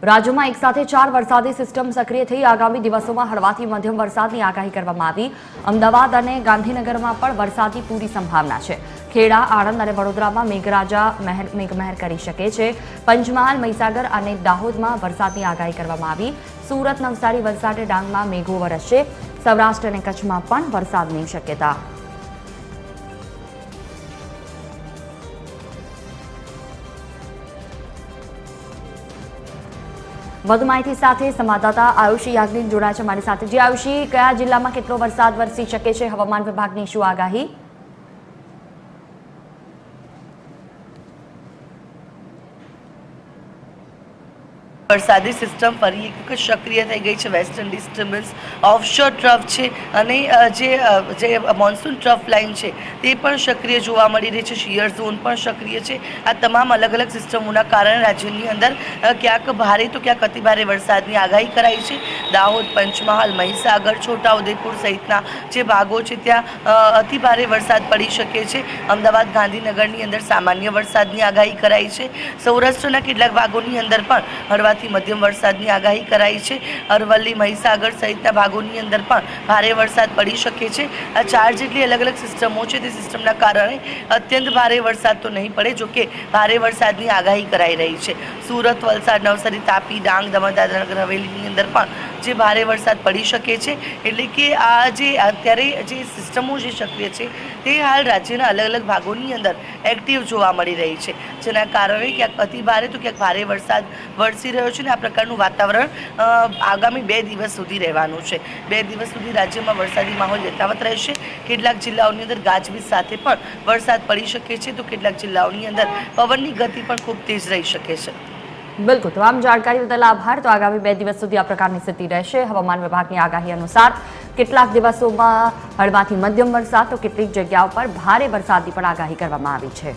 રાજ્યમાં એક સાથે 4 વરસાદી સિસ્ટમ સક્રિય થઈ આગામી દિવસોમાં હળવાથી મધ્યમ વરસાદની આગાહી કરવામાં આવી। અમદાવાદ અને ગાંધીનગરમાં પણ વરસાદની પૂરી સંભાવના છે। ખેડા, આણંદ અને વડોદરામાં મેઘરાજા મેઘમહેર કરી શકે છે। પંચમહાલ, મહીસાગર અને દાહોદમાં વરસાદની આગાહી કરવામાં આવી। સુરત, નવસારી, વલસાડ, ડાંગમાં મેઘો વરસશે। સૌરાષ્ટ્ર અને કચ્છમાં પણ વરસાદની શક્યતા। વધુ માહિતી સાથે સંવાદદાતા આયુષી યાજ્ઞિક જોડાયા છે મારી સાથે। જે આયુષી, કયા જિલ્લામાં કેટલો વરસાદ વરસી શકે છે? હવામાન વિભાગની શું આગાહી? વરસાદી સિસ્ટમ ફરી એક વખત સક્રિય થઈ ગઈ છે। વેસ્ટર્ન ડિસ્ટર્બન્સ, ઓફશોર ટ્રફ છે અને જે મોન્સૂન ટ્રફ લાઇન છે તે પણ સક્રિય જોવા મળી રહી છે। શિયર ઝોન પણ સક્રિય છે। આ તમામ અલગ અલગ સિસ્ટમોના કારણે રાજ્યની અંદર ક્યાંક ભારે તો ક્યાંક અતિભારે વરસાદની આગાહી કરાઈ છે। દાહોદ, પંચમહાલ, મહીસાગર, છોટાઉદેપુર સહિતના જે ભાગો છે ત્યાં અતિભારે વરસાદ પડી શકે છે। અમદાવાદ, ગાંધીનગરની અંદર સામાન્ય વરસાદની આગાહી કરાઈ છે। સૌરાષ્ટ્રના કેટલાક ભાગોની અંદર પણ હળવા મધ્યમ વરસાદની આગાહી કરાઈ છે। અરવલ્લી, મહીસાગર સહિતના ભાગોની અંદર પણ ભારે વરસાદ પડી શકે છે। આ 4 જેટલી અલગ અલગ સિસ્ટમો છે તે સિસ્ટમના કારણે અત્યંત ભારે વરસાદ તો નહીં પડે, જોકે ભારે વરસાદની આગાહી કરાઈ રહી છે। સુરત, વલસાડ, નવસારી, તાપી, ડાંગ, દમણ, દાદરા નગર હવેલીની અંદર પણ જે ભારે વરસાદ પડી શકે છે। એટલે કે આ જે અત્યારે જે સિસ્ટમો જે સક્રિય છે તે હાલ રાજ્યના અલગ અલગ ભાગોની અંદર એક્ટિવ જોવા મળી રહી છે, જેના કારણે ક્યાંક અતિભારે તો ક્યાંક ભારે વરસાદ વરસી રહ્યો છે। આ પ્રકારનું વાતાવરણ આગામી 2 દિવસ સુધી રહેવાનું છે। 2 દિવસ સુધી રાજ્યમાં વરસાદી માહોલ યથાવત રહેશે। કેટલાક જિલ્લાઓની અંદર ગાજવીજ સાથે પણ વરસાદ પડી શકે છે, તો કેટલાક જિલ્લાઓની અંદર પવનની ગતિ પણ ખૂબ તેજ રહી શકે છે। બિલકુલ, તમામ જાણકારી બદલ આભાર। તો આગામી 2 દિવસ સુધી આ પ્રકારની સ્થિતિ રહેશે। હવામાન વિભાગની આગાહી અનુસાર કેટલાક દિવસોમાં હળવાથી મધ્યમ વરસાદ તો કેટલીક જગ્યાઓ પર ભારે વરસાદની પણ આગાહી કરવામાં આવી છે।